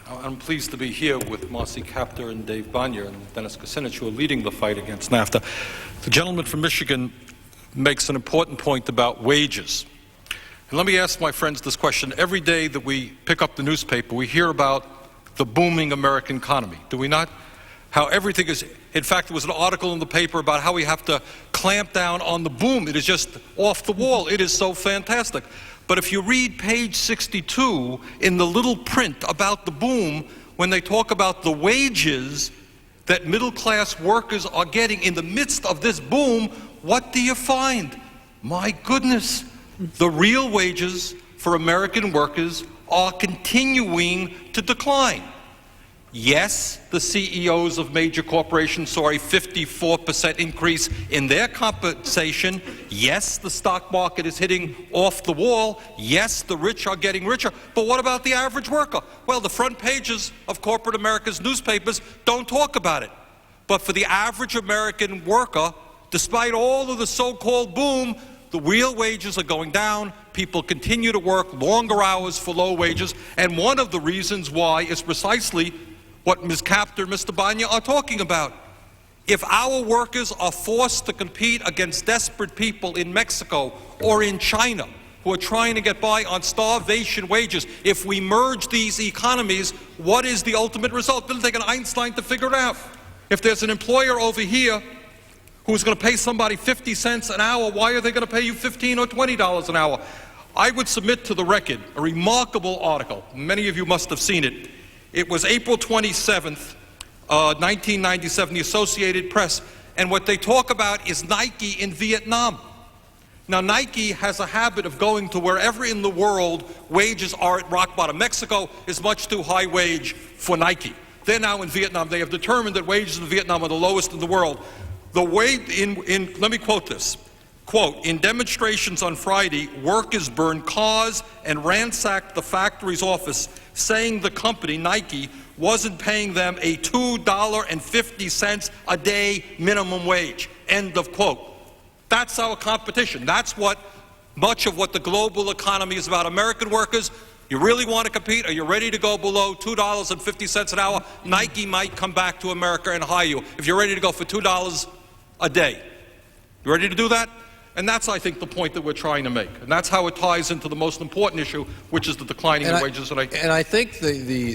I'm pleased to be here with Marcy Kaptur and Dave Bonnier and Dennis Kucinich, who are leading the fight against NAFTA. The gentleman from Michigan makes an important point about wages. And let me ask my friends this question. Every day that we pick up the newspaper, we hear about the booming American economy, do we not? How everything is, in fact, there was an article in the paper about how we have to clamp down on the boom. It is just off the wall. It is so fantastic. But if you read page 62 in the little print about the boom, when they talk about the wages that middle-class workers are getting in the midst of this boom, what do you find? My goodness, the real wages for American workers are continuing to decline. Yes, the CEOs of major corporations saw a 54% increase in their compensation. Yes, the stock market is hitting off the wall. Yes, the rich are getting richer. But what about the average worker? Well, the front pages of corporate America's newspapers don't talk about it. But for the average American worker, despite all of the so-called boom, the real wages are going down. People continue to work longer hours for low wages. And one of the reasons why is precisely what Ms. Kaptur and Mr. Bonnier are talking about. If our workers are forced to compete against desperate people in Mexico or in China who are trying to get by on starvation wages, if we merge these economies, what is the ultimate result? It doesn't take an Einstein to figure it out. If there's an employer over here who's going to pay somebody 50 cents an hour, why are they going to pay you $15 or $20 an hour? I would submit to the record a remarkable article. Many of you must have seen it. It was April 27th, 1997, the Associated Press, and what they talk about is Nike in Vietnam. Now, Nike has a habit of going to wherever in the world wages are at rock bottom. Mexico is much too high wage for Nike. They're now in Vietnam. They have determined that wages in Vietnam are the lowest in the world. The way let me quote this. Quote, in demonstrations on Friday, workers burned cars and ransacked the factory's office, saying the company, Nike, wasn't paying them a $2.50 a day minimum wage. End of quote. That's our competition. That's what much of what the global economy is about. American workers, you really want to compete? Are you ready to go below $2.50 an hour? Nike might come back to America and hire you if you're ready to go for $2 a day. You ready to do that? And that's, I think, the point that we're trying to make. And that's how it ties into the most important issue, which is the declining in wages. And I think the